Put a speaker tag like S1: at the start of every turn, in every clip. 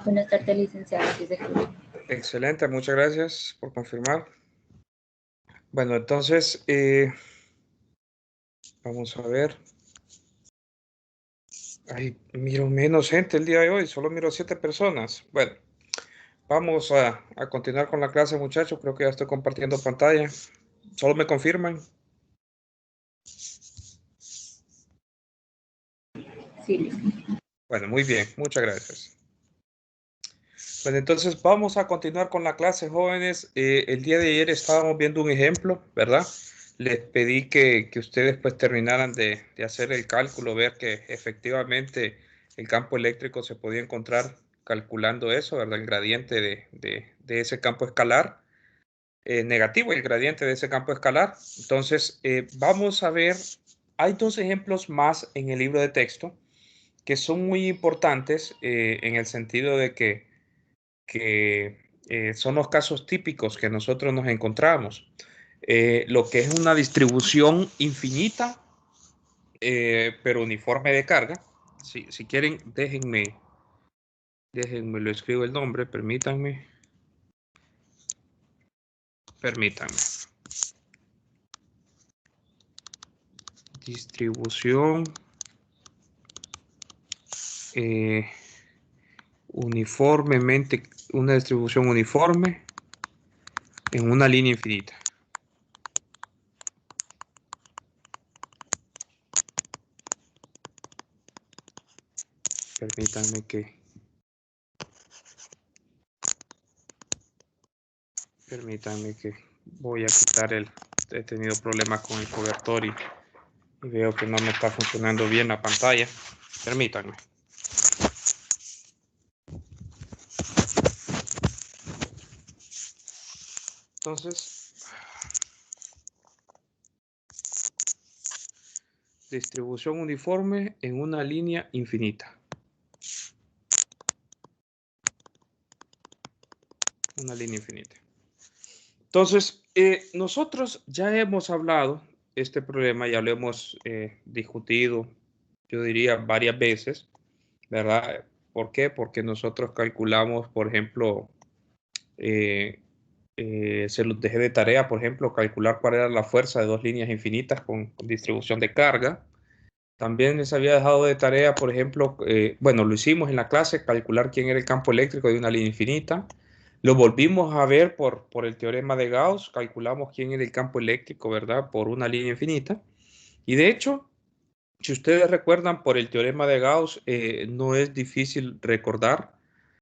S1: Buenas tardes, licenciado. Sí, se escucha.
S2: Excelente, muchas gracias por confirmar. Bueno, entonces, vamos a ver. Ay, miro menos gente el día de hoy, solo miro 7 personas. Bueno, vamos a continuar con la clase, muchachos. Creo que ya estoy compartiendo pantalla. Solo me confirman.
S1: Sí, listo.
S2: Bueno, muy bien, muchas gracias. Bueno, entonces vamos a continuar con la clase, jóvenes. El día de ayer estábamos viendo un ejemplo, ¿verdad? Les pedí que ustedes pues terminaran de hacer el cálculo, ver que efectivamente el campo eléctrico se podía encontrar calculando eso, ¿verdad? El gradiente de ese campo escalar, negativo, el gradiente de ese campo escalar. Entonces, vamos a ver, hay dos ejemplos más en el libro de texto que son muy importantes en el sentido de que son los casos típicos que nosotros nos encontramos. Lo que es una distribución infinita, pero uniforme de carga. Si quieren, déjenme, lo escribo el nombre, permítanme. Distribución eh, uniformemente, una distribución uniforme en una línea infinita. Permítanme que voy a quitar he tenido problemas con el cobertor y veo que no me está funcionando bien la pantalla. Permítanme. Entonces, distribución uniforme en una línea infinita. Una línea infinita. Entonces, nosotros ya hemos hablado este problema, ya lo hemos discutido, yo diría, varias veces, ¿verdad? ¿Por qué? Porque nosotros calculamos, por ejemplo, se los dejé de tarea, por ejemplo, calcular cuál era la fuerza de dos líneas infinitas con distribución de carga. También les había dejado de tarea, por ejemplo, bueno, lo hicimos en la clase, calcular quién era el campo eléctrico de una línea infinita. Lo volvimos a ver por el teorema de Gauss, calculamos quién era el campo eléctrico, ¿verdad? Por una línea infinita. Y de hecho, si ustedes recuerdan, por el teorema de Gauss, no es difícil recordar,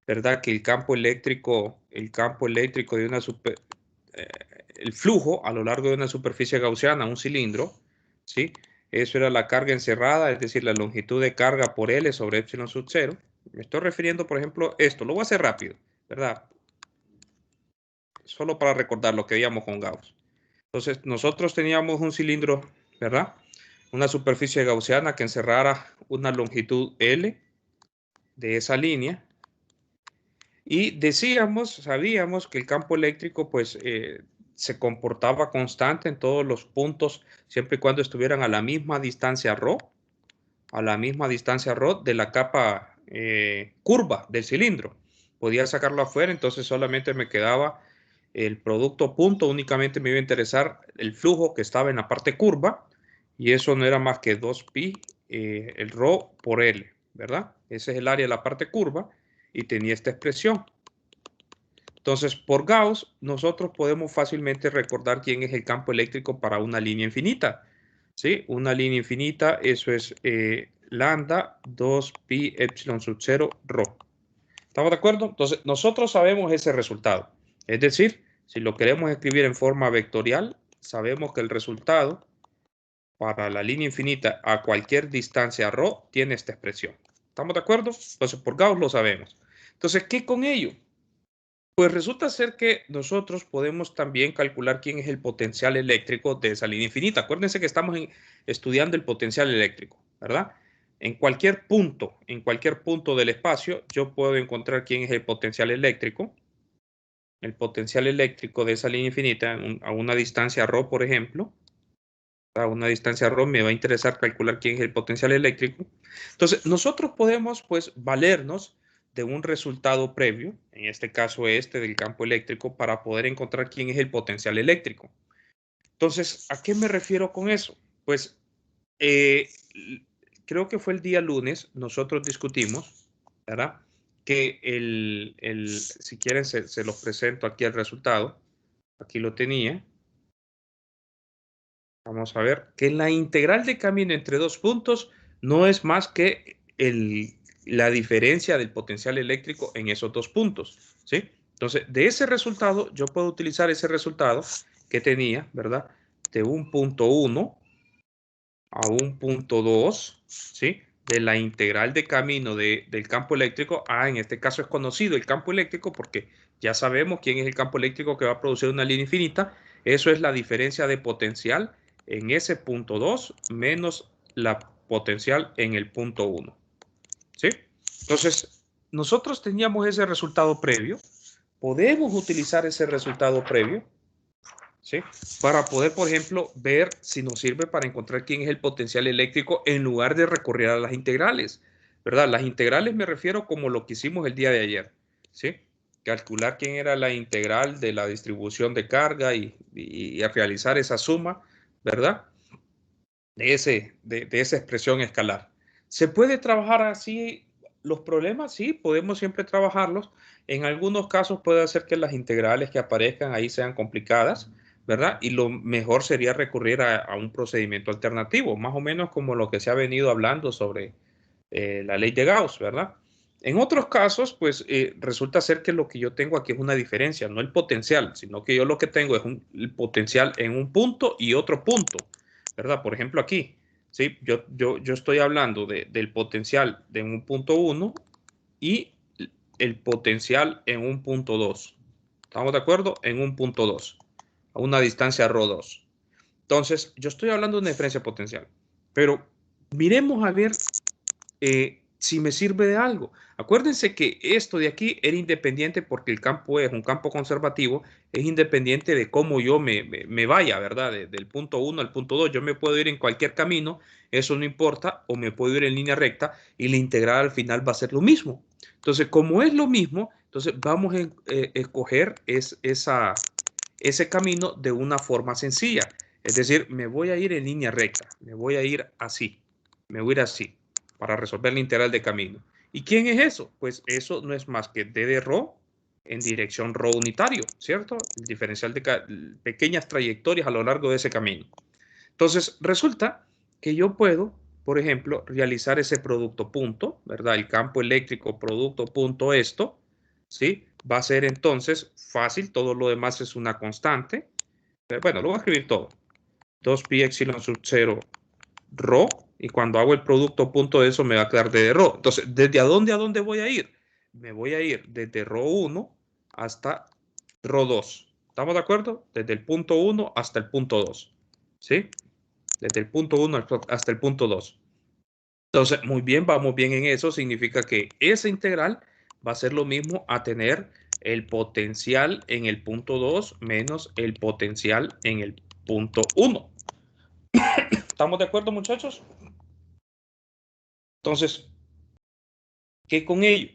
S2: ¿verdad? Que el campo eléctrico de eh, el flujo a lo largo de una superficie gaussiana, un cilindro, ¿sí? Eso era la carga encerrada, es decir, la longitud de carga por L sobre epsilon sub 0. Me estoy refiriendo, por ejemplo, esto. Lo voy a hacer rápido, ¿verdad? Solo para recordar lo que veíamos con Gauss. Entonces, nosotros teníamos un cilindro, ¿verdad? Una superficie gaussiana que encerrara una longitud L de esa línea. Y sabíamos que el campo eléctrico, pues, se comportaba constante en todos los puntos, siempre y cuando estuvieran a la misma distancia ρ, de la capa curva del cilindro. Podía sacarlo afuera, entonces solamente me quedaba el producto punto, únicamente me iba a interesar el flujo que estaba en la parte curva, y eso no era más que 2pi, el ρ por L, ¿verdad? Ese es el área de la parte curva, y tenía esta expresión. Entonces, por Gauss, nosotros podemos fácilmente recordar quién es el campo eléctrico para una línea infinita. ¿Sí? Una línea infinita, eso es lambda 2pi epsilon sub 0 ρ. ¿Estamos de acuerdo? Entonces, nosotros sabemos ese resultado. Es decir, si lo queremos escribir en forma vectorial, sabemos que el resultado para la línea infinita a cualquier distancia ρ tiene esta expresión. ¿Estamos de acuerdo? Entonces, por Gauss lo sabemos. Entonces, ¿qué con ello? Pues resulta ser que nosotros podemos también calcular quién es el potencial eléctrico de esa línea infinita. Acuérdense que estamos estudiando el potencial eléctrico, ¿verdad? En cualquier punto del espacio, yo puedo encontrar quién es el potencial eléctrico. El potencial eléctrico de esa línea infinita a una distancia ρ, por ejemplo. A una distancia ρ me va a interesar calcular quién es el potencial eléctrico. Entonces, nosotros podemos, pues, valernos de un resultado previo, en este caso este del campo eléctrico, para poder encontrar quién es el potencial eléctrico. Entonces, ¿a qué me refiero con eso? Pues creo que fue el día lunes, nosotros discutimos, ¿verdad? Que si quieren, se los presento aquí el resultado. Aquí lo tenía. Vamos a ver que la integral de camino entre dos puntos no es más que la diferencia del potencial eléctrico en esos dos puntos, ¿sí? Entonces, de ese resultado, yo puedo utilizar ese resultado que tenía, ¿verdad? De un punto 1 a un punto 2, ¿sí? De la integral de camino del campo eléctrico. En este caso es conocido el campo eléctrico porque ya sabemos quién es el campo eléctrico que va a producir una línea infinita. Eso es la diferencia de potencial en ese punto 2 menos la potencial en el punto 1, ¿sí? Entonces, nosotros teníamos ese resultado previo. Podemos utilizar ese resultado previo, ¿sí? Para poder, por ejemplo, ver si nos sirve para encontrar quién es el potencial eléctrico en lugar de recurrir a las integrales, ¿verdad? Las integrales me refiero como lo que hicimos el día de ayer, ¿sí? Calcular quién era la integral de la distribución de carga y a realizar esa suma, ¿verdad? De esa expresión escalar. ¿Se puede trabajar así los problemas? Sí, podemos siempre trabajarlos. En algunos casos puede hacer que las integrales que aparezcan ahí sean complicadas, ¿verdad? Y lo mejor sería recurrir a un procedimiento alternativo, más o menos como lo que se ha venido hablando sobre la ley de Gauss, ¿verdad? En otros casos, pues resulta ser que lo que yo tengo aquí es una diferencia, no el potencial, sino que yo lo que tengo es el potencial en un punto y otro punto, ¿verdad? Por ejemplo, aquí, ¿sí? Yo estoy hablando del potencial de un punto 1 y el potencial en un punto 2. ¿Estamos de acuerdo? En un punto 2, a una distancia ρ2. Entonces, yo estoy hablando de una diferencia potencial, pero miremos a ver si me sirve de algo. Acuérdense que esto de aquí era independiente porque el campo es un campo conservativo, es independiente de cómo yo me vaya, ¿verdad? Del punto 1 al punto 2. Yo me puedo ir en cualquier camino, eso no importa, o me puedo ir en línea recta y la integral al final va a ser lo mismo. Entonces, como es lo mismo, entonces vamos a escoger ese camino de una forma sencilla. Es decir, me voy a ir en línea recta, me voy a ir así, me voy a ir así para resolver la integral de camino. ¿Y quién es eso? Pues eso no es más que d de ρ en dirección ρ unitario, ¿cierto? El diferencial de pequeñas trayectorias a lo largo de ese camino. Entonces, resulta que yo puedo, por ejemplo, realizar ese producto punto, ¿verdad? El campo eléctrico producto punto esto, ¿sí? Va a ser entonces fácil, todo lo demás es una constante. Bueno, lo voy a escribir todo. 2pi epsilon sub 0 ρ, y cuando hago el producto punto de eso me va a quedar d de ρ. Entonces, ¿desde a dónde voy a ir? Me voy a ir desde ρ1 hasta ρ2. ¿Estamos de acuerdo? Desde el punto 1 hasta el punto 2. ¿Sí? Desde el punto 1 hasta el punto 2. Entonces, muy bien, vamos bien en eso. Significa que esa integral va a ser lo mismo a tener el potencial en el punto 2 menos el potencial en el punto 1. ¿Estamos de acuerdo, muchachos? Entonces, ¿qué con ello?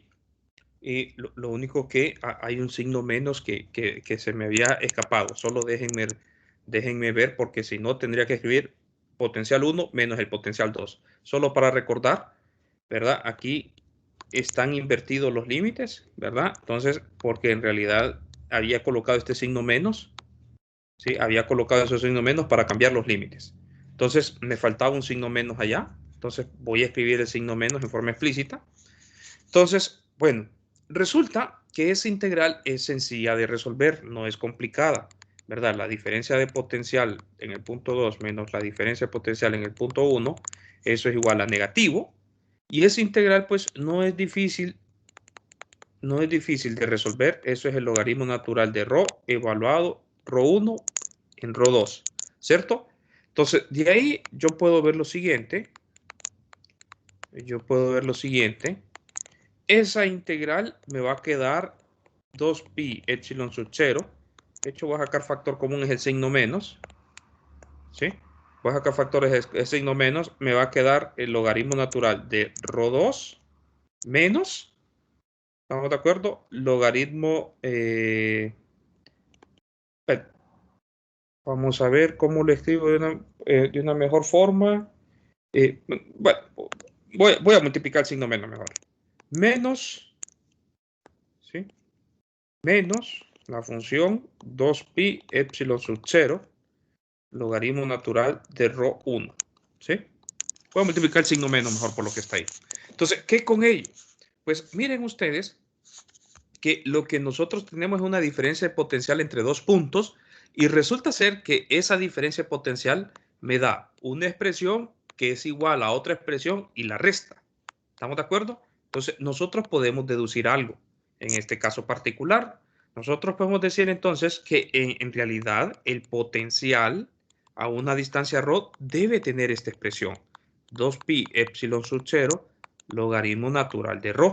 S2: Lo único que hay un signo menos que se me había escapado. Solo déjenme ver porque si no tendría que escribir potencial 1 menos el potencial 2. Solo para recordar, ¿verdad? Aquí están invertidos los límites, ¿verdad? Entonces, porque en realidad había colocado este signo menos, ¿sí? Había colocado ese signo menos para cambiar los límites. Entonces, me faltaba un signo menos allá. Entonces, voy a escribir el signo menos en forma explícita. Entonces, bueno, resulta que esa integral es sencilla de resolver, no es complicada, ¿verdad? La diferencia de potencial en el punto 2 menos la diferencia de potencial en el punto 1, eso es igual a negativo. Y esa integral, pues, no es difícil de resolver. Eso es el logaritmo natural de ρ evaluado ρ1 en ρ2, ¿cierto? Entonces, de ahí yo puedo ver lo siguiente. Esa integral me va a quedar 2pi epsilon sub 0. De hecho, voy a sacar factor común, es el signo menos. ¿Sí? Voy a sacar factor, es el signo menos. Me va a quedar el logaritmo natural de ρ2 menos ¿Estamos de acuerdo? Logaritmo, vamos a ver cómo lo escribo de una mejor forma. Bueno, voy a multiplicar el signo menos mejor. Menos, ¿sí? Menos la función 2pi epsilon sub 0, logaritmo natural de rho 1, ¿sí? Voy a multiplicar el signo menos mejor por lo que está ahí. Entonces, ¿qué con ello? Pues miren ustedes que lo que nosotros tenemos es una diferencia de potencial entre dos puntos y resulta ser que esa diferencia de potencial me da una expresión que es igual a otra expresión y la resta. ¿Estamos de acuerdo? Entonces, nosotros podemos deducir algo. En este caso particular, nosotros podemos decir entonces que en realidad el potencial a una distancia ρ debe tener esta expresión. 2pi epsilon sub 0 logaritmo natural de ρ.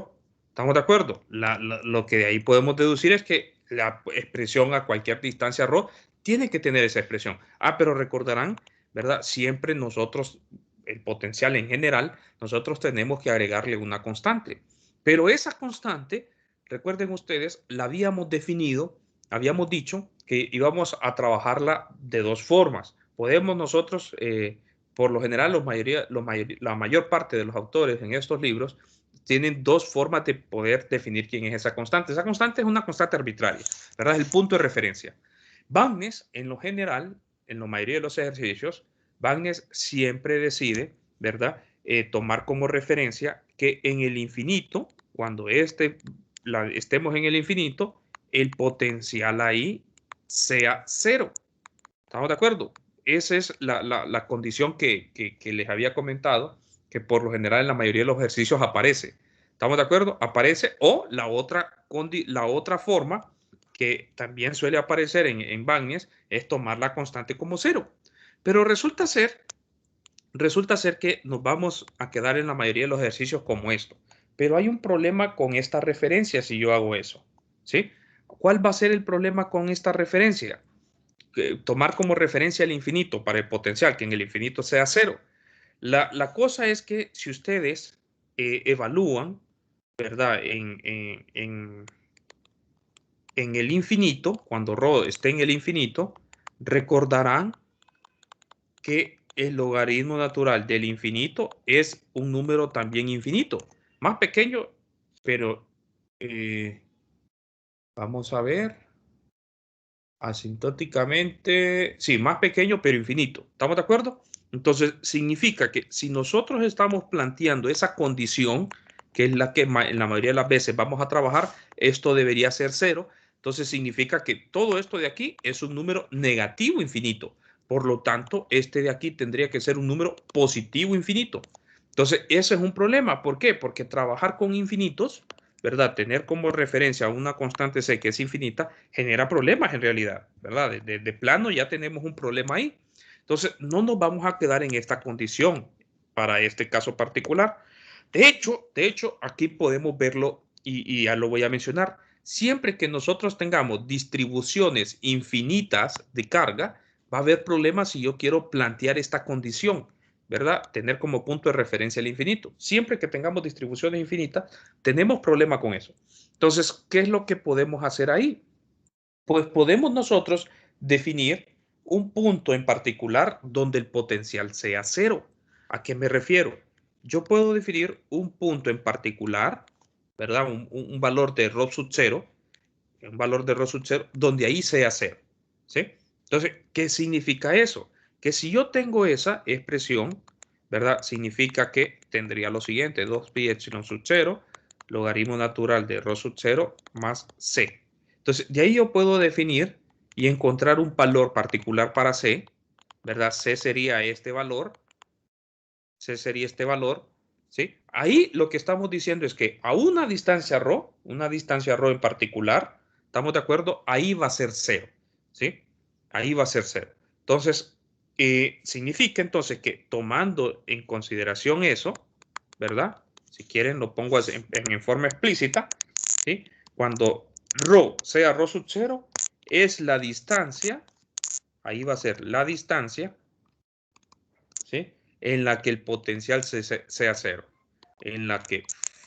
S2: ¿Estamos de acuerdo? Lo que de ahí podemos deducir es que la expresión a cualquier distancia ρ tiene que tener esa expresión. Pero recordarán, ¿verdad? Siempre nosotros, el potencial en general, nosotros tenemos que agregarle una constante. Pero esa constante, recuerden ustedes, la habíamos definido, habíamos dicho que íbamos a trabajarla de dos formas. Podemos nosotros, por lo general, la mayor parte de los autores en estos libros tienen dos formas de poder definir quién es esa constante. Esa constante es una constante arbitraria, ¿verdad? Es el punto de referencia. Wagner, en lo general, en la mayoría de los ejercicios, Wagner siempre decide, ¿verdad? Tomar como referencia que en el infinito, cuando estemos en el infinito, el potencial ahí sea cero. ¿Estamos de acuerdo? Esa es la condición que les había comentado, que por lo general en la mayoría de los ejercicios aparece. ¿Estamos de acuerdo? Aparece, o la otra forma que también suele aparecer en Bagnes es tomar la constante como cero. Pero resulta ser que nos vamos a quedar en la mayoría de los ejercicios como esto. Pero hay un problema con esta referencia si yo hago eso, ¿sí? ¿Cuál va a ser el problema con esta referencia? Tomar como referencia el infinito para el potencial, que en el infinito sea cero. La cosa es que si ustedes evalúan, ¿verdad? En el infinito, cuando ρ esté en el infinito, recordarán que el logaritmo natural del infinito es un número también infinito, más pequeño, pero vamos a ver, asintóticamente, sí, más pequeño, pero infinito. ¿Estamos de acuerdo? Entonces, significa que si nosotros estamos planteando esa condición, que es la que en la mayoría de las veces vamos a trabajar, esto debería ser cero. Entonces, significa que todo esto de aquí es un número negativo infinito. Por lo tanto, este de aquí tendría que ser un número positivo infinito. Entonces, ese es un problema. ¿Por qué? Porque trabajar con infinitos, ¿verdad? Tener como referencia una constante C que es infinita genera problemas en realidad, ¿verdad? De plano ya tenemos un problema ahí. Entonces, no nos vamos a quedar en esta condición para este caso particular. De hecho, aquí podemos verlo y ya lo voy a mencionar. Siempre que nosotros tengamos distribuciones infinitas de carga, va a haber problemas si yo quiero plantear esta condición, ¿verdad? Tener como punto de referencia el infinito. Siempre que tengamos distribuciones infinitas, tenemos problema con eso. Entonces, ¿qué es lo que podemos hacer ahí? Pues podemos nosotros definir un punto en particular donde el potencial sea cero. ¿A qué me refiero? Yo puedo definir un punto en particular, ¿verdad? Un valor de ρ sub 0, un valor de ρ sub 0, donde ahí sea cero, ¿sí? Entonces, ¿qué significa eso? Que si yo tengo esa expresión, ¿verdad? Significa que tendría lo siguiente, 2pi epsilon sub 0, logaritmo natural de ρ sub 0 más c. Entonces, de ahí yo puedo definir y encontrar un valor particular para c, ¿verdad? C sería este valor, ¿sí? Ahí lo que estamos diciendo es que a una distancia ρ en particular, ¿estamos de acuerdo? Ahí va a ser cero, ¿sí? Ahí va a ser cero. Entonces, significa entonces que tomando en consideración eso, ¿verdad? Si quieren lo pongo en forma explícita, ¿sí? Cuando ρ sea ρ sub 0, es la distancia, ahí va a ser la distancia, ¿sí? En la que el potencial sea cero, en la que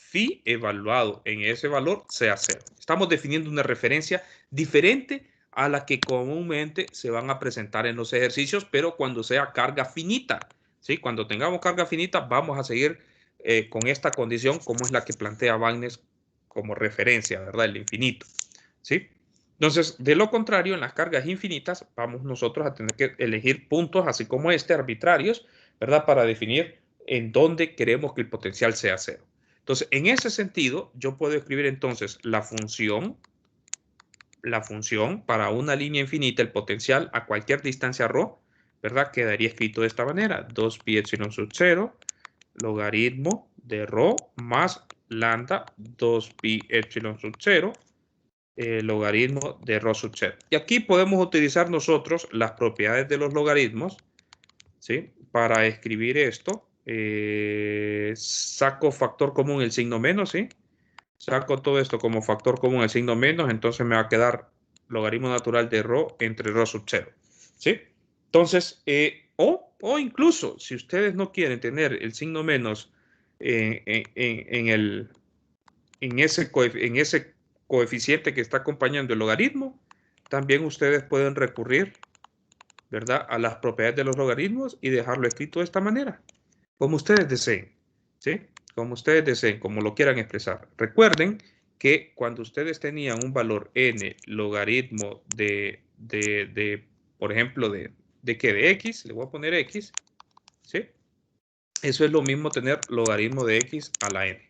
S2: phi evaluado en ese valor sea 0. Estamos definiendo una referencia diferente a la que comúnmente se van a presentar en los ejercicios, pero cuando sea carga finita, ¿sí? Cuando tengamos carga finita, vamos a seguir con esta condición, como es la que plantea Wagner como referencia, ¿verdad? El infinito, ¿sí? Entonces, de lo contrario, en las cargas infinitas, vamos nosotros a tener que elegir puntos, así como este, arbitrarios, ¿verdad? Para definir en dónde queremos que el potencial sea 0. Entonces, en ese sentido, yo puedo escribir entonces la función para una línea infinita, el potencial a cualquier distancia ρ, ¿verdad? Quedaría escrito de esta manera, 2pi epsilon sub 0, logaritmo de ρ más lambda 2pi epsilon sub 0, logaritmo de ρ sub 0. Y aquí podemos utilizar nosotros las propiedades de los logaritmos, ¿sí? Para escribir esto, saco factor común el signo menos, ¿sí? Saco todo esto como factor común el signo menos, entonces me va a quedar logaritmo natural de ρ entre ρ sub 0, ¿sí? Entonces, o incluso, si ustedes no quieren tener el signo menos en ese coeficiente que está acompañando el logaritmo, también ustedes pueden recurrir, ¿verdad?, a las propiedades de los logaritmos y dejarlo escrito de esta manera, como ustedes deseen, ¿sí? Como ustedes deseen, como lo quieran expresar. Recuerden que cuando ustedes tenían un valor n logaritmo por ejemplo, de x, le voy a poner x, ¿sí? Eso es lo mismo tener logaritmo de x a la n.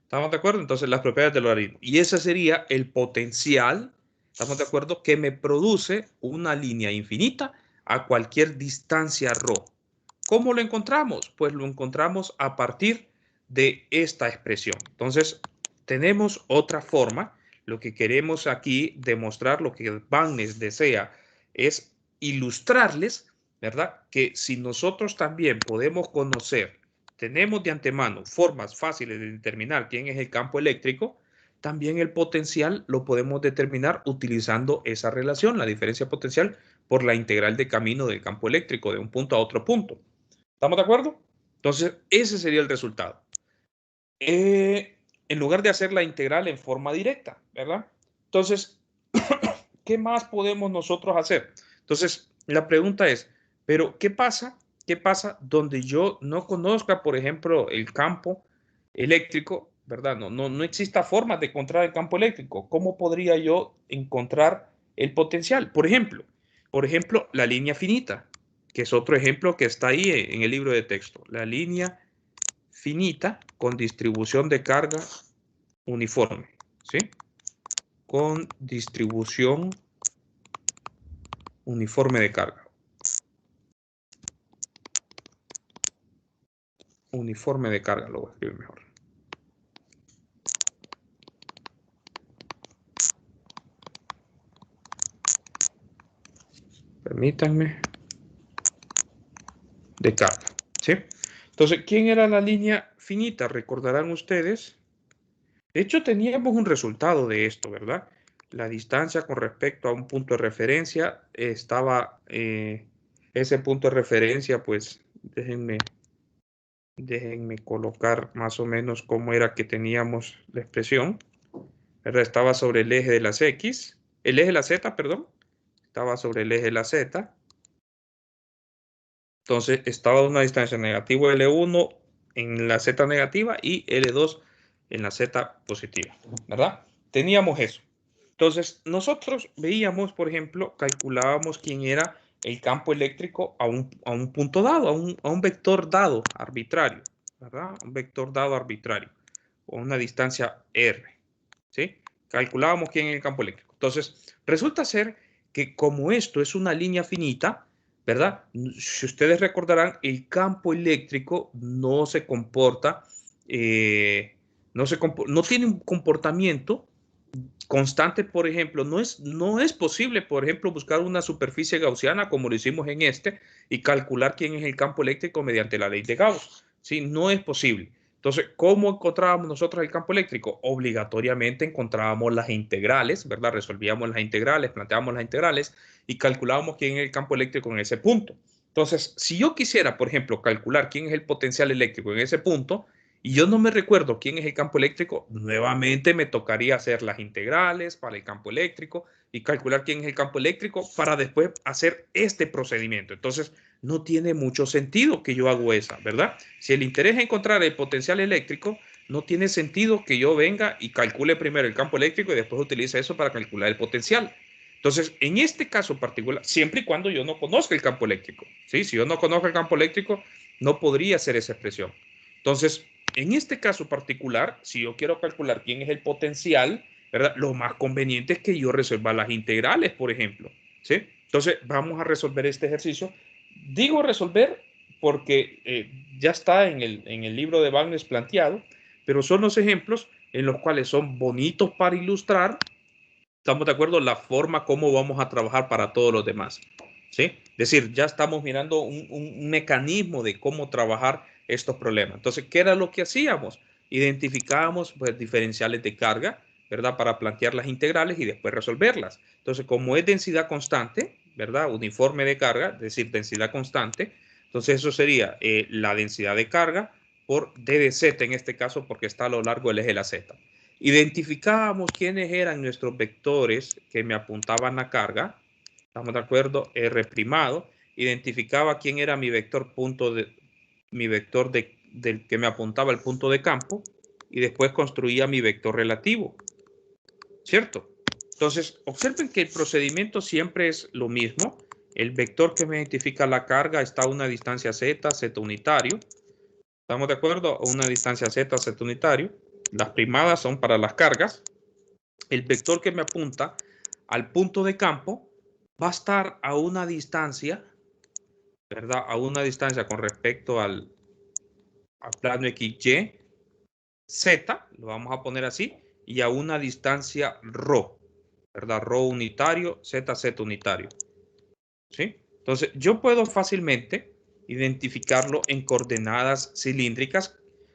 S2: ¿Estamos de acuerdo? Entonces, las propiedades del logaritmo. Y ese sería el potencial, ¿estamos de acuerdo?, que me produce una línea infinita a cualquier distancia ρ. ¿Cómo lo encontramos? Pues lo encontramos a partir de esta expresión. Entonces, tenemos otra forma. Lo que queremos aquí demostrar, lo que Wagner desea, es ilustrarles, ¿verdad?, que si nosotros también podemos conocer, tenemos de antemano formas fáciles de determinar quién es el campo eléctrico, también el potencial lo podemos determinar utilizando esa relación, la diferencia potencial por la integral de camino del campo eléctrico de un punto a otro punto. ¿Estamos de acuerdo? Entonces, ese sería el resultado. En lugar de hacer la integral en forma directa, ¿verdad? Entonces, ¿qué más podemos nosotros hacer? Entonces, la pregunta es, ¿pero qué pasa? ¿Qué pasa donde yo no conozca, por ejemplo, el campo eléctrico, ¿verdad? No exista forma de encontrar el campo eléctrico. ¿Cómo podría yo encontrar el potencial? Por ejemplo, la línea finita, que es otro ejemplo que está ahí en el libro de texto. La línea finita con distribución de carga uniforme, ¿sí? Con distribución uniforme de carga. Uniforme de carga, lo voy a escribir mejor. Permítanme. De carga, ¿sí? Entonces, ¿quién era la línea finita? Recordarán ustedes. De hecho, teníamos un resultado de esto, ¿verdad? La distancia con respecto a un punto de referencia estaba, ese punto de referencia, pues, déjenme colocar más o menos cómo era que teníamos la expresión, ¿verdad? Estaba sobre el eje de las X, el eje de la Z, perdón, estaba sobre el eje de la Z. Entonces estaba a una distancia negativo L1 en la Z negativa y L2 en la Z positiva, ¿verdad? Teníamos eso. Entonces nosotros veíamos, por ejemplo, calculábamos quién era el campo eléctrico a un punto dado, a un vector dado arbitrario, ¿verdad? Un vector dado arbitrario, o una distancia R, ¿sí? Calculábamos quién es el campo eléctrico. Entonces, resulta ser que como esto es una línea finita, ¿verdad? Si ustedes recordarán, el campo eléctrico no se comporta, no tiene un comportamiento constante. Por ejemplo, no es posible, por ejemplo, buscar una superficie gaussiana como lo hicimos en este y calcular quién es el campo eléctrico mediante la ley de Gauss. ¿Sí? No es posible. Entonces, ¿cómo encontrábamos nosotros el campo eléctrico? Obligatoriamente encontrábamos las integrales, ¿verdad? Resolvíamos las integrales, planteábamos las integrales y calculábamos quién es el campo eléctrico en ese punto. Entonces, si yo quisiera, por ejemplo, calcular quién es el potencial eléctrico en ese punto, y yo no me recuerdo quién es el campo eléctrico, nuevamente me tocaría hacer las integrales para el campo eléctrico y calcular quién es el campo eléctrico para después hacer este procedimiento. Entonces, no tiene mucho sentido que yo haga esa, ¿verdad? Si el interés es encontrar el potencial eléctrico, no tiene sentido que yo venga y calcule primero el campo eléctrico y después utilice eso para calcular el potencial. Entonces, en este caso particular, siempre y cuando yo no conozca el campo eléctrico, ¿sí? Si yo no conozco el campo eléctrico, no podría hacer esa expresión. Entonces, en este caso particular, si yo quiero calcular quién es el potencial, ¿verdad? Lo más conveniente es que yo resuelva las integrales, por ejemplo, ¿sí? Entonces, vamos a resolver este ejercicio. Digo resolver porque ya está en el libro de Wagner planteado, pero son los ejemplos en los cuales son bonitos para ilustrar. ¿Estamos de acuerdo? La forma como vamos a trabajar para todos los demás. ¿Sí? Es decir, ya estamos mirando un mecanismo de cómo trabajar estos problemas. Entonces, ¿qué era lo que hacíamos? Identificábamos pues, diferenciales de carga, ¿verdad? Para plantear las integrales y después resolverlas. Entonces, como es densidad constante, ¿verdad? Uniforme de carga, es decir, densidad constante. Entonces, eso sería la densidad de carga por d de z en este caso, porque está a lo largo del eje de la z. Identificábamos quiénes eran nuestros vectores que me apuntaban a carga. ¿Estamos de acuerdo? R primado. Identificaba quién era mi vector del que me apuntaba al punto de campo y después construía mi vector relativo. ¿Cierto? Entonces, observen que el procedimiento siempre es lo mismo. El vector que me identifica la carga está a una distancia z, z unitario. ¿Estamos de acuerdo? A una distancia z, z unitario. Las primadas son para las cargas. El vector que me apunta al punto de campo va a estar a una distancia, ¿verdad? A una distancia con respecto al plano XY, Z, lo vamos a poner así, y a una distancia ρ, ¿verdad? Ρ unitario, Z, Z unitario. ¿Sí? Entonces, yo puedo fácilmente identificarlo en coordenadas cilíndricas.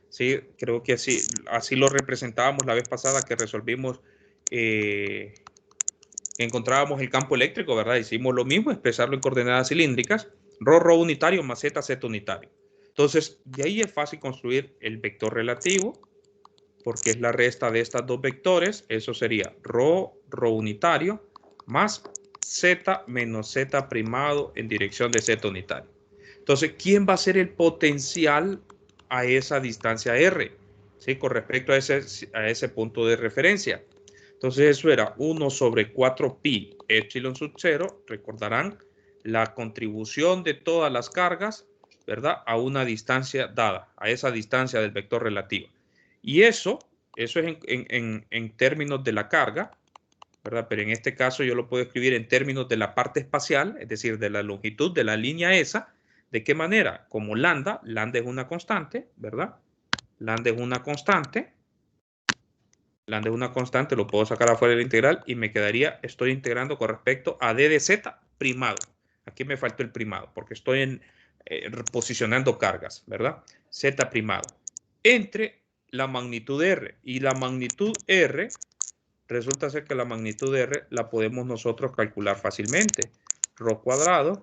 S2: Sí, creo que así lo representábamos la vez pasada que resolvimos, encontrábamos el campo eléctrico, ¿verdad? Hicimos lo mismo, expresarlo en coordenadas cilíndricas, ρ unitario más z, z unitario. Entonces, de ahí es fácil construir el vector relativo, porque es la resta de estas dos vectores. Eso sería ρ unitario más z menos z primado en dirección de z unitario. Entonces, ¿quién va a ser el potencial a esa distancia r? ¿Sí? Con respecto a ese punto de referencia. Entonces, eso era 1 sobre 4pi epsilon sub 0. Recordarán la contribución de todas las cargas, ¿verdad? A una distancia dada, a esa distancia del vector relativo. Y eso es en términos de la carga, ¿verdad? Pero en este caso yo lo puedo escribir en términos de la parte espacial, es decir, de la longitud de la línea esa. ¿De qué manera? Como lambda es una constante, ¿verdad? Lambda es una constante. Lambda es una constante, lo puedo sacar afuera de la integral y me quedaría, estoy integrando con respecto a d de z primado. Aquí me faltó el primado porque estoy posicionando cargas, ¿verdad? Z primado. Entre la magnitud R y la magnitud R, resulta ser que la magnitud R la podemos nosotros calcular fácilmente. Rho cuadrado,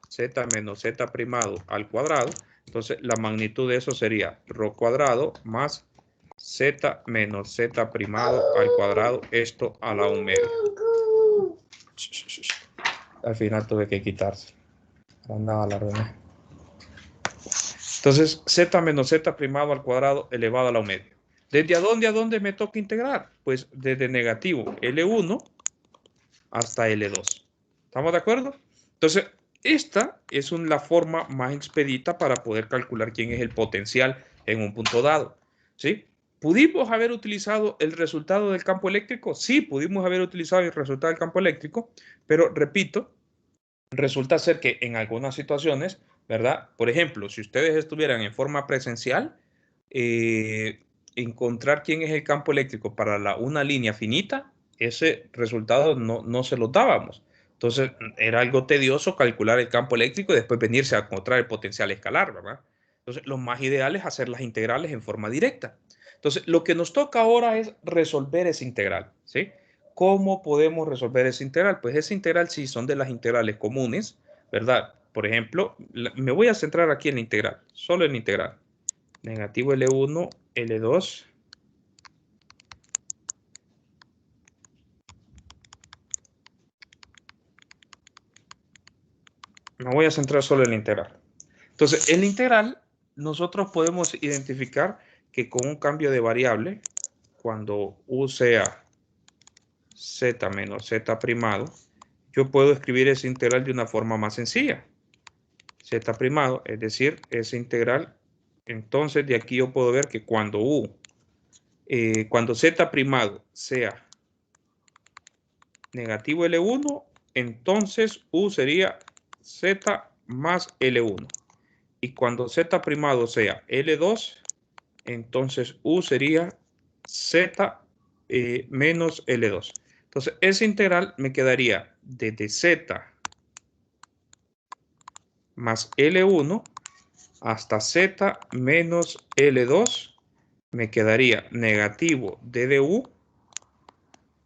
S2: Z menos Z primado al cuadrado. Entonces la magnitud de eso sería Rho cuadrado más Z menos Z primado al cuadrado, esto a la 1 media. Al final tuve que quitarse. Andaba la reunión. Entonces, Z menos Z primado al cuadrado elevado a la 1 media. ¿Desde a dónde me toca integrar? Pues desde negativo L1 hasta L2. ¿Estamos de acuerdo? Entonces, esta es la forma más expedita para poder calcular quién es el potencial en un punto dado. ¿Sí? ¿Pudimos haber utilizado el resultado del campo eléctrico? Sí, pudimos haber utilizado el resultado del campo eléctrico, pero repito, resulta ser que en algunas situaciones, ¿verdad? Por ejemplo, si ustedes estuvieran en forma presencial, encontrar quién es el campo eléctrico para una línea finita, ese resultado no se lo dábamos. Entonces, era algo tedioso calcular el campo eléctrico y después venirse a encontrar el potencial escalar, ¿verdad? Entonces, lo más ideal es hacer las integrales en forma directa. Entonces, lo que nos toca ahora es resolver esa integral, ¿sí? ¿Cómo podemos resolver esa integral? Pues esa integral sí son de las integrales comunes, ¿verdad? Por ejemplo, me voy a centrar aquí en la integral, solo en la integral. negativo L1, L2. Me voy a centrar solo en el integral. Entonces, el integral, nosotros podemos identificar que con un cambio de variable, cuando u sea z menos z primado, yo puedo escribir ese integral de una forma más sencilla. Z primado, es decir, ese integral, entonces de aquí yo puedo ver que cuando cuando z primado sea negativo L1, entonces u sería z más L1. Y cuando z primado sea L2, entonces u sería z menos L2. Entonces, ese integral me quedaría desde z más L1 hasta z menos L2. Me quedaría negativo d de u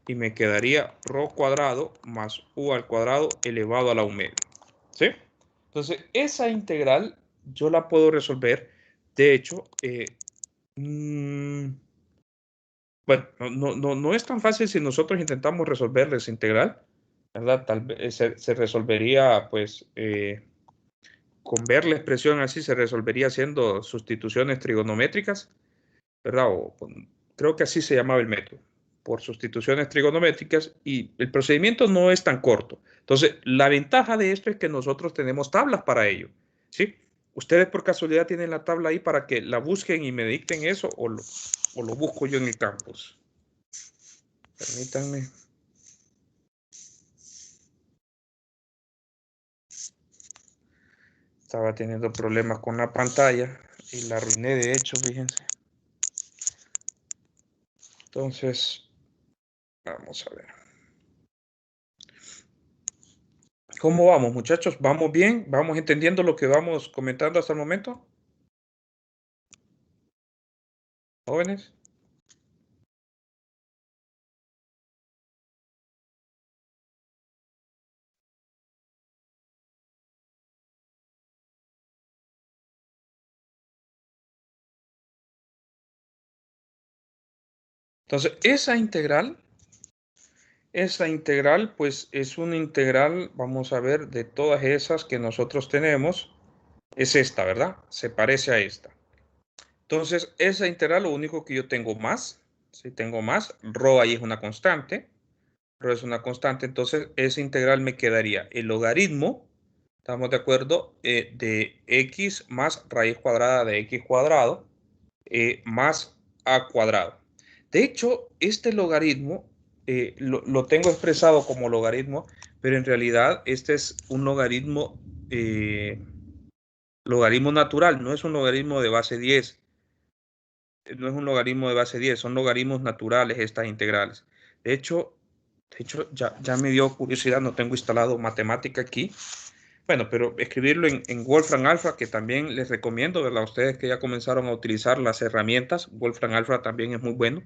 S2: y me quedaría rho cuadrado más u al cuadrado elevado a la u medio. ¿Sí? Entonces, esa integral yo la puedo resolver. De hecho, bueno, no es tan fácil si nosotros intentamos resolver esa integral, ¿verdad? Tal vez se resolvería, pues, con ver la expresión así, se resolvería haciendo sustituciones trigonométricas, ¿verdad? Creo que así se llamaba el método, por sustituciones trigonométricas, y el procedimiento no es tan corto. Entonces, la ventaja de esto es que nosotros tenemos tablas para ello, ¿sí? Ustedes por casualidad tienen la tabla ahí para que la busquen y me dicten eso, o lo busco yo en el campus. Permítanme. Estaba teniendo problemas con la pantalla y la arruiné, de hecho, fíjense. Entonces, vamos a ver. ¿Cómo vamos, muchachos? ¿Vamos bien? ¿Vamos entendiendo lo que vamos comentando hasta el momento? ¿Jóvenes? Entonces, esa integral, pues es una integral, vamos a ver, de todas esas que nosotros tenemos, es esta, ¿verdad? Se parece a esta. Entonces, esa integral, lo único que yo tengo más, si tengo más, rho ahí es una constante, rho es una constante, entonces esa integral me quedaría el logaritmo, ¿estamos de acuerdo? De x más raíz cuadrada de x cuadrado más a cuadrado. De hecho, este logaritmo lo tengo expresado como logaritmo, pero en realidad este es un logaritmo natural, no es un logaritmo de base 10. No es un logaritmo de base 10, son logaritmos naturales estas integrales. De hecho ya me dio curiosidad, no tengo instalado matemática aquí. Bueno, pero escribirlo en Wolfram Alpha, que también les recomiendo, ¿verdad? Ustedes que ya comenzaron a utilizar las herramientas, Wolfram Alpha también es muy bueno,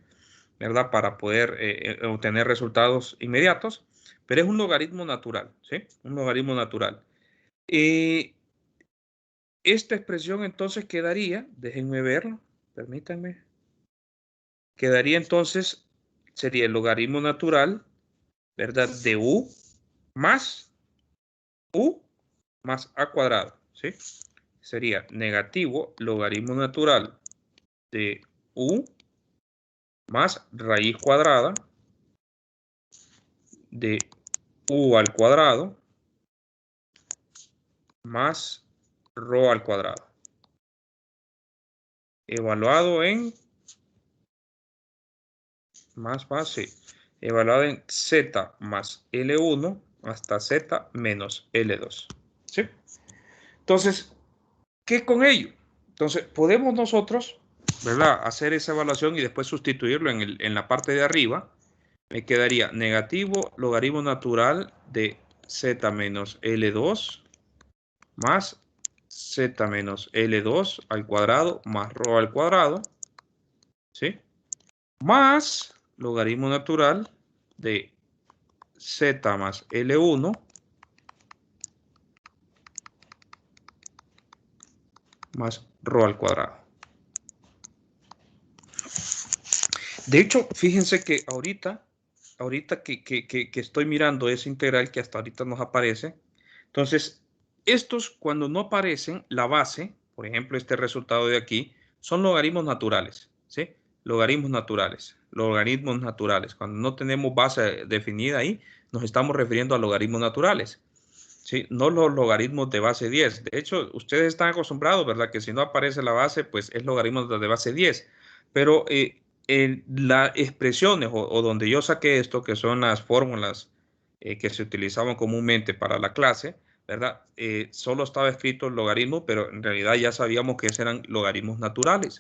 S2: ¿verdad? Para poder obtener resultados inmediatos, pero es un logaritmo natural, ¿sí? Un logaritmo natural. Esta expresión entonces quedaría, déjenme verlo, permítanme, quedaría entonces, sería el logaritmo natural, ¿verdad? De u más a cuadrado, ¿sí? Sería negativo logaritmo natural de u más raíz cuadrada de u al cuadrado más rho al cuadrado. Evaluado en evaluado en z más L1 hasta z menos L2. ¿Sí? Entonces, ¿qué con ello? Entonces, podemos nosotros, ¿verdad?, hacer esa evaluación y después sustituirlo en la parte de arriba. Me quedaría negativo logaritmo natural de z menos L2 más z menos L2 al cuadrado más rho al cuadrado, ¿sí? Más logaritmo natural de z más L1 más rho al cuadrado. De hecho, fíjense que ahorita que estoy mirando esa integral que hasta ahorita nos aparece, entonces, estos cuando no aparecen, la base, por ejemplo, este resultado de aquí, son logaritmos naturales, ¿sí? Logaritmos naturales, logaritmos naturales. Cuando no tenemos base definida ahí, nos estamos refiriendo a logaritmos naturales, ¿sí? No los logaritmos de base 10. De hecho, ustedes están acostumbrados, ¿verdad? Que si no aparece la base, pues es logaritmos de base 10. Pero las expresiones o donde yo saqué esto, que son las fórmulas que se utilizaban comúnmente para la clase, ¿verdad? Solo estaba escrito el logaritmo, pero en realidad ya sabíamos que esos eran logaritmos naturales.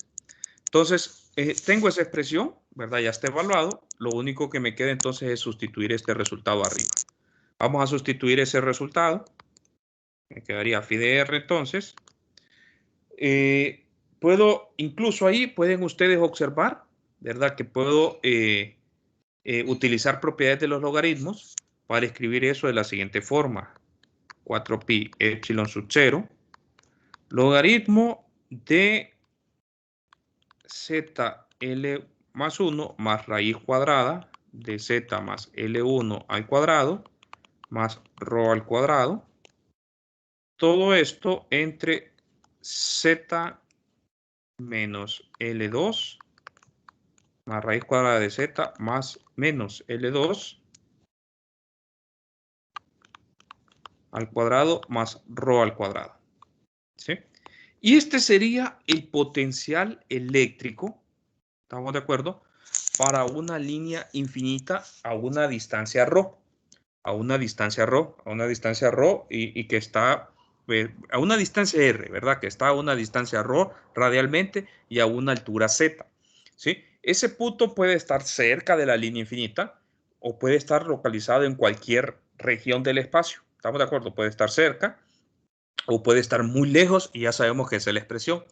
S2: Entonces, tengo esa expresión, ¿verdad? Ya está evaluado. Lo único que me queda entonces es sustituir este resultado arriba. Vamos a sustituir ese resultado. Me quedaría phi de r entonces. Puedo, incluso ahí pueden ustedes observar, ¿verdad? Que puedo utilizar propiedades de los logaritmos para escribir eso de la siguiente forma. 4pi epsilon sub 0, logaritmo de zl más 1 más raíz cuadrada de z más L1 al cuadrado más ρ al cuadrado. Todo esto entre z menos L2 más raíz cuadrada de z más menos L2 al cuadrado más ρ al cuadrado. ¿Sí? Y este sería el potencial eléctrico, ¿estamos de acuerdo? Para una línea infinita a una distancia ρ, a una distancia ρ y que está a una distancia r, ¿verdad? Que está a una distancia ρ radialmente y a una altura z, ¿sí? Ese punto puede estar cerca de la línea infinita o puede estar localizado en cualquier región del espacio, ¿estamos de acuerdo? Puede estar cerca o puede estar muy lejos y ya sabemos que esa es la expresión.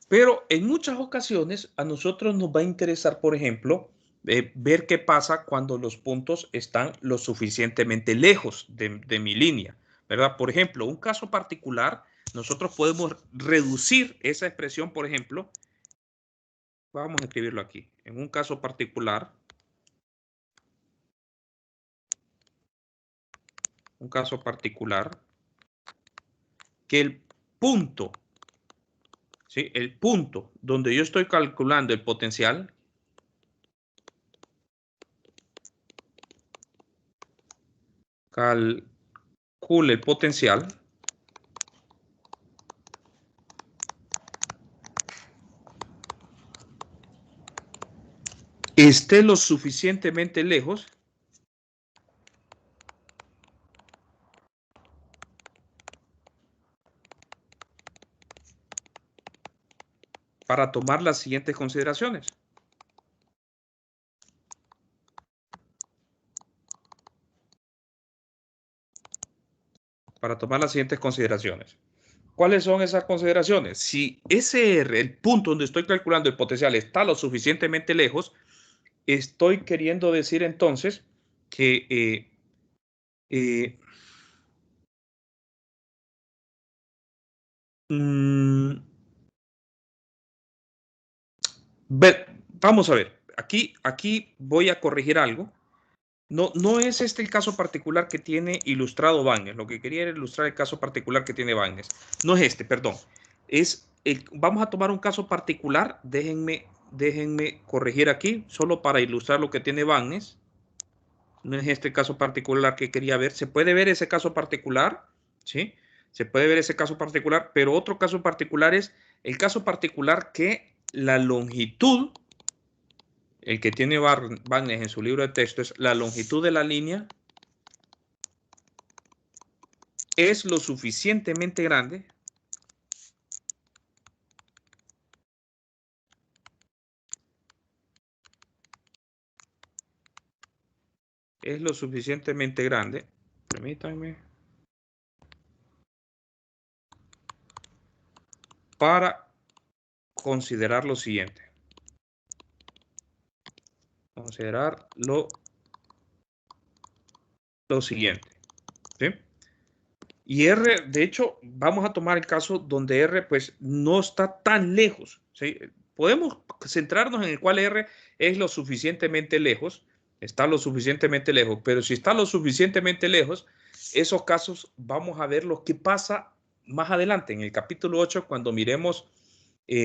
S2: Pero en muchas ocasiones a nosotros nos va a interesar, por ejemplo, ver qué pasa cuando los puntos están lo suficientemente lejos de mi línea, ¿verdad? Por ejemplo, un caso particular, nosotros podemos reducir esa expresión, por ejemplo, vamos a escribirlo aquí, en un caso particular, que el punto, ¿sí? El punto donde yo estoy calculando el potencial, calcule el potencial, esté lo suficientemente lejos para tomar las siguientes consideraciones. Para tomar las siguientes consideraciones. ¿Cuáles son esas consideraciones? Si ese R, el punto donde estoy calculando el potencial, está lo suficientemente lejos, estoy queriendo decir entonces que vamos a ver, aquí voy a corregir algo. No es este el caso particular que tiene ilustrado Wagner. Lo que quería era ilustrar el caso particular que tiene Wagner. No es este, perdón. Vamos a tomar un caso particular. Déjenme corregir aquí, solo para ilustrar lo que tiene Wagner. No es este caso particular que quería ver. Se puede ver ese caso particular, ¿sí? Se puede ver ese caso particular, pero otro caso particular es el caso particular que la longitud, el que tiene Wagner en su libro de texto, es la longitud de la línea es lo suficientemente grande permítanme, para considerar lo siguiente. Considerar lo siguiente, ¿sí? Y R, de hecho, vamos a tomar el caso donde R pues no está tan lejos, ¿sí? podemos centrarnos en el cual R es lo suficientemente lejos, está lo suficientemente lejos, pero si está lo suficientemente lejos, esos casos vamos a ver lo que pasa más adelante, en el capítulo 8, cuando miremos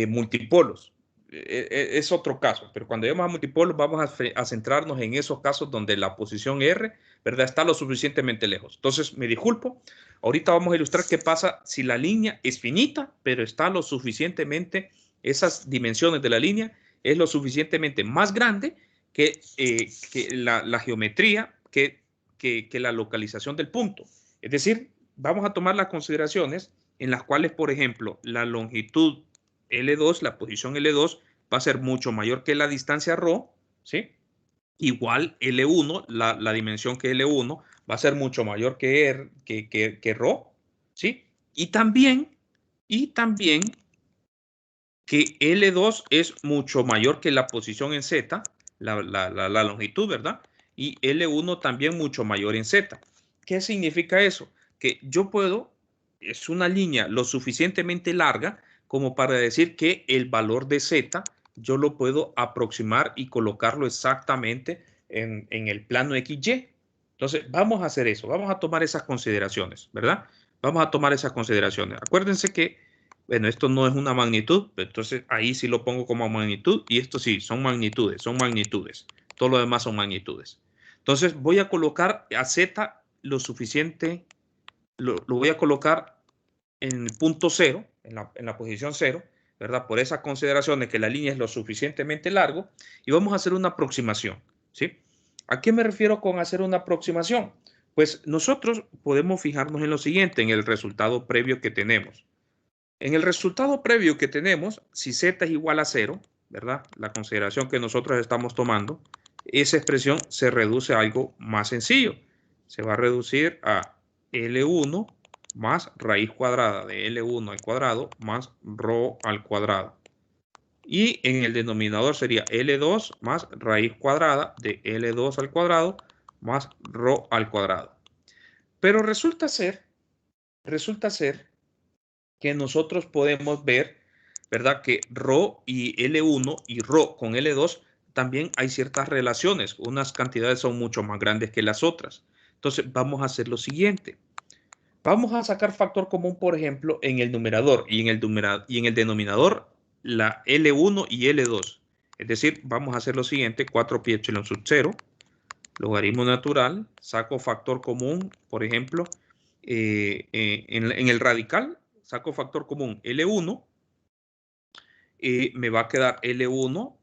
S2: multipolos. Es otro caso, pero cuando lleguemos a multipolos vamos a centrarnos en esos casos donde la posición R, ¿verdad?, está lo suficientemente lejos. Entonces, me disculpo, ahorita vamos a ilustrar qué pasa si la línea es finita, pero está lo suficientemente, esas dimensiones de la línea es lo suficientemente más grande que la geometría, que la localización del punto. Es decir, vamos a tomar las consideraciones en las cuales, por ejemplo, la longitud L2, la posición L2, va a ser mucho mayor que la distancia ρ, ¿sí? Igual L1, la dimensión que L1, va a ser mucho mayor que ρ, ¿sí? Y también que L2 es mucho mayor que la posición en Z, la longitud, ¿verdad? Y L1 también mucho mayor en Z. ¿Qué significa eso? Que yo puedo, es una línea lo suficientemente larga como para decir que el valor de Z yo lo puedo aproximar y colocarlo exactamente en el plano XY. Entonces, vamos a hacer eso, vamos a tomar esas consideraciones, ¿verdad? Vamos a tomar esas consideraciones. Acuérdense que, bueno, esto no es una magnitud, entonces ahí sí lo pongo como magnitud y esto sí, son magnitudes, son magnitudes. Todo lo demás son magnitudes. Entonces, voy a colocar a Z lo suficiente, lo voy a colocar en el punto 0, en la posición 0, ¿verdad? Por esas consideraciones que la línea es lo suficientemente largo y vamos a hacer una aproximación, ¿sí? ¿A qué me refiero con hacer una aproximación? Pues nosotros podemos fijarnos en lo siguiente, en el resultado previo que tenemos. En el resultado previo que tenemos, si Z es igual a 0, ¿verdad? La consideración que nosotros estamos tomando, esa expresión se reduce a algo más sencillo. Se va a reducir a L1 más raíz cuadrada de L1 al cuadrado más ρ al cuadrado. Y en el denominador sería L2 más raíz cuadrada de L2 al cuadrado más ρ al cuadrado. Pero resulta ser que nosotros podemos ver, ¿verdad?, que ρ y L1 y ρ con L2 también hay ciertas relaciones. Unas cantidades son mucho más grandes que las otras. Entonces vamos a hacer lo siguiente. Vamos a sacar factor común, por ejemplo, en el numerador y en el denominador la L1 y L2. Es decir, vamos a hacer lo siguiente, 4 pi epsilon sub 0, logaritmo natural, saco factor común, por ejemplo, en el radical, saco factor común L1, me va a quedar L1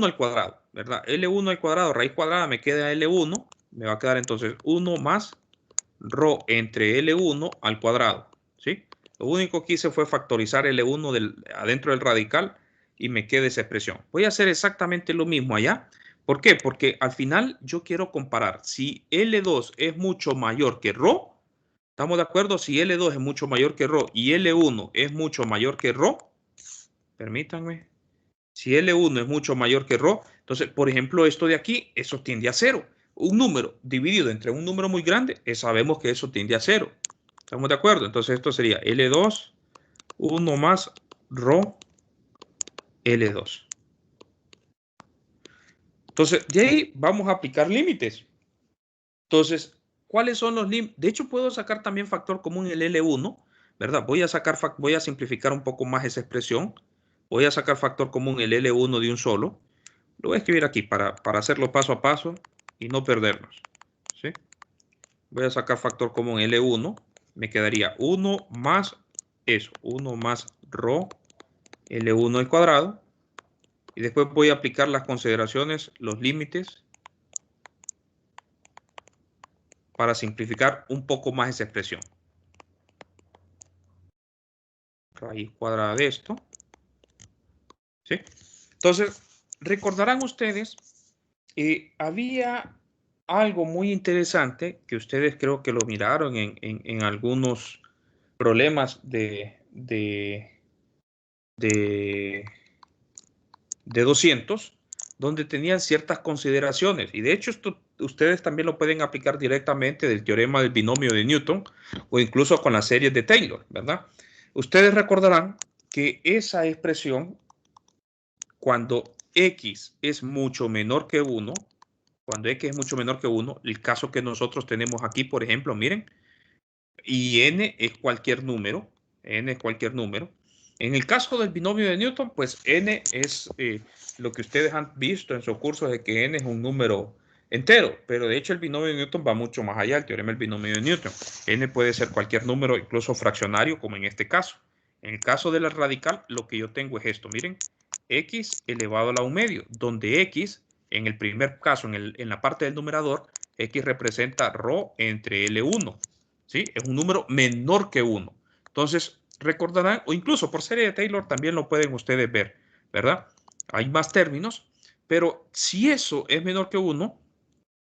S2: al cuadrado, ¿verdad? L1 al cuadrado, raíz cuadrada, me queda L1, me va a quedar entonces 1 más ρ entre L1 al cuadrado, ¿sí? Lo único que hice fue factorizar L1 adentro del radical y me queda esa expresión. Voy a hacer exactamente lo mismo allá. ¿Por qué? Porque al final yo quiero comparar si L2 es mucho mayor que ρ, ¿estamos de acuerdo? Si L2 es mucho mayor que ρ y L1 es mucho mayor que ρ, permítanme, si L1 es mucho mayor que ρ, entonces, por ejemplo, esto de aquí, eso tiende a 0. Un número dividido entre un número muy grande, sabemos que eso tiende a 0. ¿Estamos de acuerdo? Entonces, esto sería L2, 1 más ρ, L2. Entonces, de ahí vamos a aplicar límites. Entonces, ¿cuáles son los límites? De hecho, puedo sacar también factor común el L1, ¿verdad? Voy a simplificar un poco más esa expresión. Voy a sacar factor común el L1 de un solo. Lo voy a escribir aquí para hacerlo paso a paso y no perdernos, ¿sí? Voy a sacar factor común L1. Me quedaría 1 más eso, 1 más ρ L1 al cuadrado. Y después voy a aplicar las consideraciones, los límites, para simplificar un poco más esa expresión. Raíz cuadrada de esto, ¿sí? Entonces, recordarán ustedes, había algo muy interesante que ustedes creo que lo miraron en algunos problemas de 200, donde tenían ciertas consideraciones. Y de hecho, esto ustedes también lo pueden aplicar directamente del teorema del binomio de Newton o incluso con las series de Taylor, ¿verdad? Ustedes recordarán que esa expresión cuando X es mucho menor que 1, cuando X es mucho menor que 1, el caso que nosotros tenemos aquí, por ejemplo, miren, y N es cualquier número, N es cualquier número. En el caso del binomio de Newton, pues N es lo que ustedes han visto en sus cursos de que N es un número entero, pero de hecho el binomio de Newton va mucho más allá, el teorema del binomio de Newton. N puede ser cualquier número, incluso fraccionario, como en este caso. En el caso de la radical, lo que yo tengo es esto, miren, X elevado a la 1 medio, donde X, en el primer caso, en la parte del numerador, X representa ρ entre L1. ¿Sí? Es un número menor que 1. Entonces, recordarán, o incluso por serie de Taylor también lo pueden ustedes ver, ¿verdad? Hay más términos, pero si eso es menor que 1,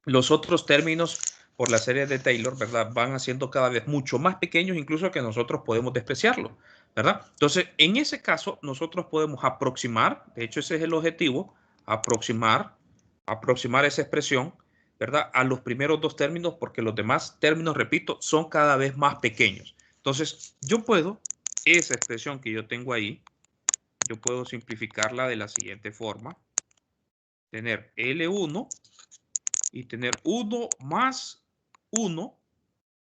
S2: los otros términos por la serie de Taylor, ¿verdad? Van haciendo cada vez mucho más pequeños, incluso que nosotros podemos despreciarlo, ¿verdad? Entonces, en ese caso, nosotros podemos aproximar, de hecho ese es el objetivo, aproximar esa expresión, ¿verdad? A los primeros dos términos, porque los demás términos, repito, son cada vez más pequeños. Entonces, yo puedo, esa expresión que yo tengo ahí, yo puedo simplificarla de la siguiente forma. Tener L1 y tener 1 más 1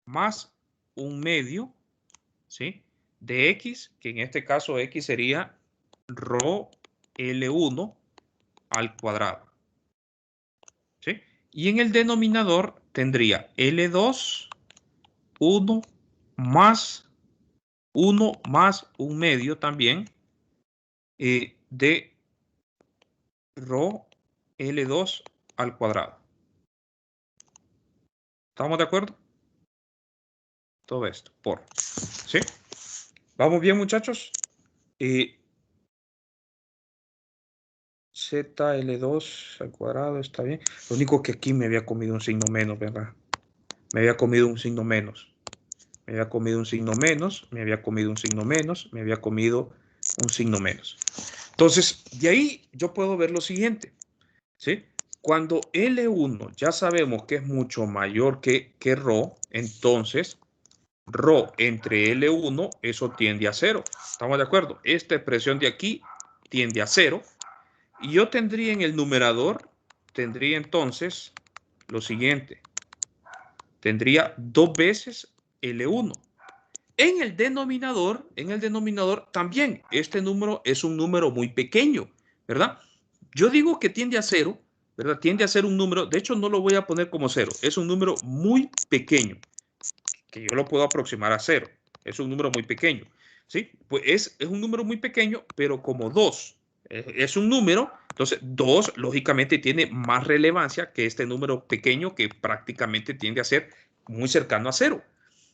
S2: más 1 medio, ¿sí? De X, que en este caso X sería ρ L1 al cuadrado, ¿sí? Y en el denominador tendría L2, 1 más 1 más 1 medio también de ρ L2 al cuadrado. ¿Estamos de acuerdo? Todo esto por, ¿sí? ¿Vamos bien, muchachos? ZL2 al cuadrado está bien. Lo único que aquí me había comido un signo menos, ¿verdad? Me había comido un signo menos. Me había comido un signo menos, me había comido un signo menos, me había comido un signo menos. Entonces, de ahí yo puedo ver lo siguiente, ¿sí? Cuando L1 ya sabemos que es mucho mayor que ρ, entonces ρ entre L1, eso tiende a 0. ¿Estamos de acuerdo? Esta expresión de aquí tiende a 0. Y yo tendría en el numerador, tendría entonces lo siguiente. Tendría 2 veces L1. En el denominador también, este número es un número muy pequeño, ¿verdad? Yo digo que tiende a 0, ¿verdad? Tiende a ser un número, de hecho no lo voy a poner como 0, es un número muy pequeño, que yo lo puedo aproximar a 0. Es un número muy pequeño, ¿sí? Pues es un número muy pequeño, pero como 2 es un número, entonces 2 lógicamente tiene más relevancia que este número pequeño que prácticamente tiende a ser muy cercano a 0.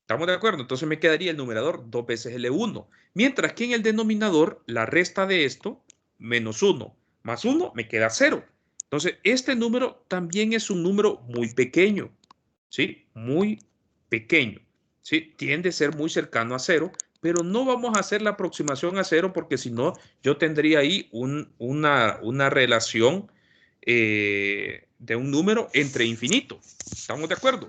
S2: ¿Estamos de acuerdo? Entonces me quedaría el numerador 2 veces L1. Mientras que en el denominador, la resta de esto, menos 1 más 1, me queda 0. Entonces, este número también es un número muy pequeño, ¿sí? Muy pequeño, ¿sí? Tiende a ser muy cercano a 0, pero no vamos a hacer la aproximación a 0 porque si no, yo tendría ahí una relación de un número entre infinito. ¿Estamos de acuerdo?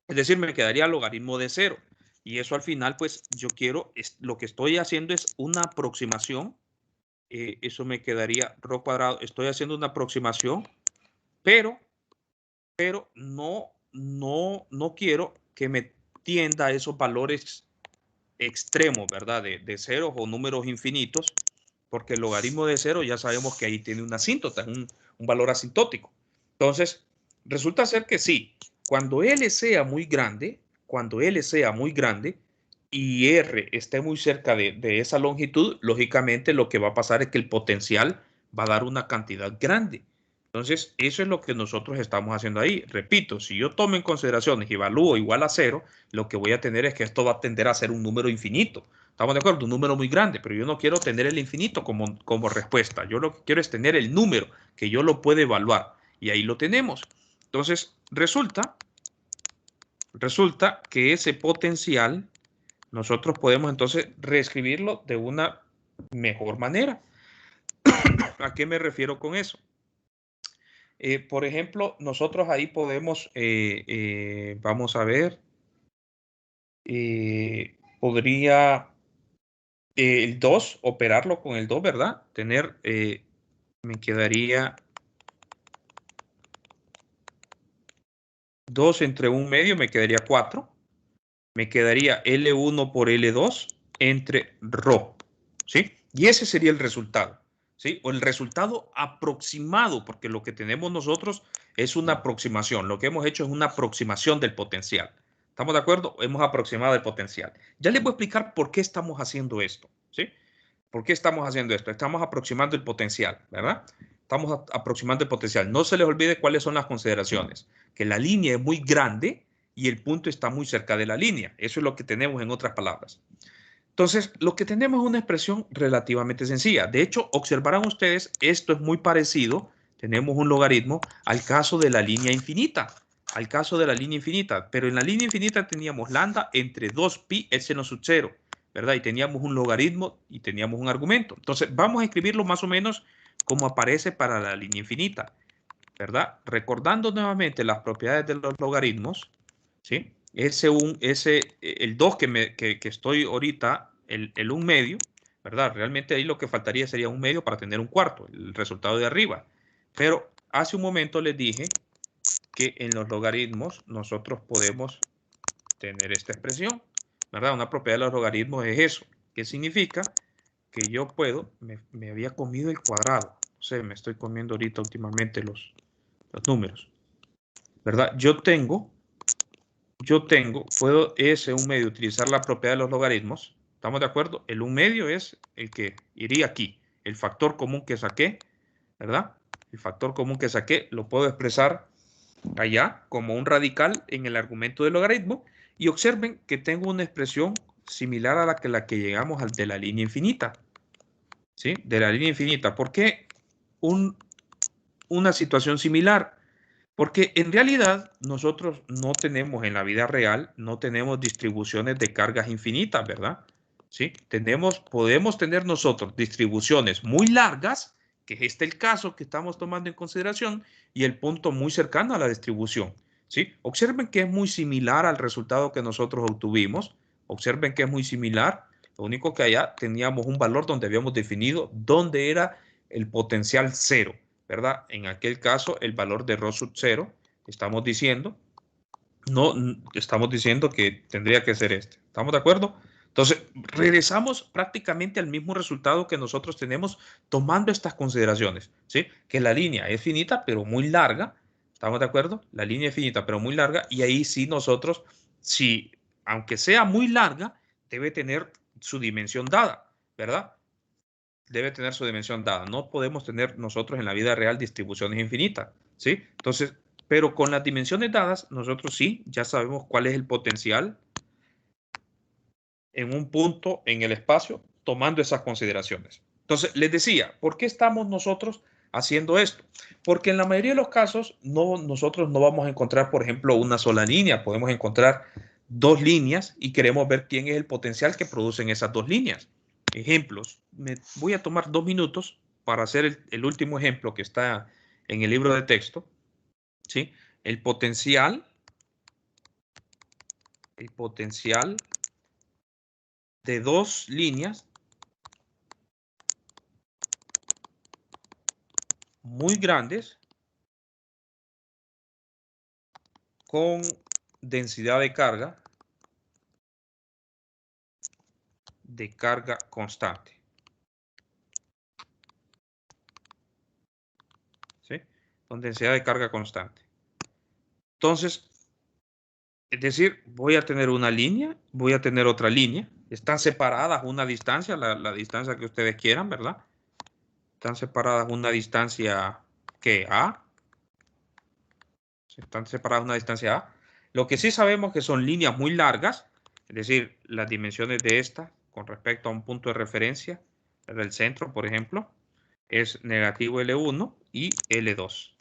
S2: Es decir, me quedaría logaritmo de 0. Y eso al final, pues yo quiero, lo que estoy haciendo es una aproximación. Eso me quedaría ρ cuadrado. Estoy haciendo una aproximación, pero no quiero que me tienda a esos valores extremos, ¿verdad? De ceros o números infinitos, porque el logaritmo de 0 ya sabemos que ahí tiene una asíntota, un valor asintótico. Entonces, resulta ser que sí, cuando L sea muy grande, y R esté muy cerca de esa longitud, lógicamente lo que va a pasar es que el potencial va a dar una cantidad grande. Entonces, eso es lo que nosotros estamos haciendo ahí. Repito, si yo tomo en consideración y evalúo igual a 0, lo que voy a tener es que esto va a tender a ser un número infinito. ¿Estamos de acuerdo? Un número muy grande, pero yo no quiero tener el infinito como respuesta. Yo lo que quiero es tener el número que yo lo pueda evaluar. Y ahí lo tenemos. Entonces, resulta que ese potencial nosotros podemos entonces reescribirlo de una mejor manera. ¿A qué me refiero con eso? Por ejemplo, nosotros ahí podemos, vamos a ver, podría el 2, operarlo con el 2, ¿verdad? Tener me quedaría 2 entre 1/2, me quedaría 4. Me quedaría L1 por L2 entre ρ, ¿sí? Y ese sería el resultado, ¿sí? O el resultado aproximado, porque lo que tenemos nosotros es una aproximación. Lo que hemos hecho es una aproximación del potencial. ¿Estamos de acuerdo? Hemos aproximado el potencial. Ya les voy a explicar por qué estamos haciendo esto, ¿sí? ¿Por qué estamos haciendo esto? Estamos aproximando el potencial, ¿verdad? Estamos aproximando el potencial. No se les olvide cuáles son las consideraciones. Que la línea es muy grande y el punto está muy cerca de la línea. Eso es lo que tenemos en otras palabras. Entonces, lo que tenemos es una expresión relativamente sencilla. De hecho, observarán ustedes, esto es muy parecido, tenemos un logaritmo al caso de la línea infinita, pero en la línea infinita teníamos lambda entre 2pi el seno sub 0, ¿verdad? Y teníamos un logaritmo y teníamos un argumento. Entonces, vamos a escribirlo más o menos como aparece para la línea infinita, ¿verdad? Recordando nuevamente las propiedades de los logaritmos, ¿sí? El 2 que estoy ahorita, el 1/2, ¿verdad? Realmente ahí lo que faltaría sería 1/2 para tener 1/4, el resultado de arriba. Pero hace un momento les dije que en los logaritmos nosotros podemos tener esta expresión, ¿verdad? Una propiedad de los logaritmos es eso. ¿Qué significa? Que yo puedo, me había comido el cuadrado. O sea, me estoy comiendo ahorita últimamente los números, ¿verdad? Puedo ese 1/2 utilizar la propiedad de los logaritmos. ¿Estamos de acuerdo? El 1/2 es el que iría aquí. El factor común que saqué, ¿verdad? El factor común que saqué lo puedo expresar allá como un radical en el argumento del logaritmo. Y observen que tengo una expresión similar a la que llegamos al de la línea infinita. ¿Sí? De la línea infinita. ¿Por qué una situación similar? Porque en realidad nosotros no tenemos en la vida real, no tenemos distribuciones de cargas infinitas, ¿verdad? ¿Sí? Podemos tener nosotros distribuciones muy largas, que es este el caso que estamos tomando en consideración, y el punto muy cercano a la distribución, ¿sí? Observen que es muy similar al resultado que nosotros obtuvimos. Observen que es muy similar. Lo único que allá teníamos un valor donde habíamos definido dónde era el potencial cero, ¿verdad? En aquel caso, el valor de ρ sub 0, estamos diciendo que tendría que ser este. ¿Estamos de acuerdo? Entonces, regresamos prácticamente al mismo resultado que nosotros tenemos tomando estas consideraciones, ¿sí? Que la línea es finita, pero muy larga. ¿Estamos de acuerdo? La línea es finita, pero muy larga. Y ahí sí nosotros, sí, aunque sea muy larga, debe tener su dimensión dada, ¿verdad? Debe tener su dimensión dada. No podemos tener nosotros en la vida real distribuciones infinitas, ¿sí? Entonces, pero con las dimensiones dadas, nosotros sí, ya sabemos cuál es el potencial en un punto en el espacio, tomando esas consideraciones. Entonces, les decía, ¿por qué estamos nosotros haciendo esto? Porque en la mayoría de los casos, nosotros no vamos a encontrar, por ejemplo, una sola línea. Podemos encontrar dos líneas y queremos ver quién es el potencial que producen esas dos líneas. Ejemplos. Voy a tomar 2 minutos para hacer el último ejemplo que está en el libro de texto, ¿sí? El potencial de dos líneas muy grandes con densidad de carga constante. ¿Sí? Con densidad de carga constante. Entonces, es decir, voy a tener una línea, voy a tener otra línea. Están separadas una distancia, la distancia que ustedes quieran, ¿verdad? Están separadas una distancia que A. Están separadas una distancia A. Lo que sí sabemos que son líneas muy largas, es decir, las dimensiones de esta con respecto a un punto de referencia del centro, por ejemplo, es negativo L1 y L2.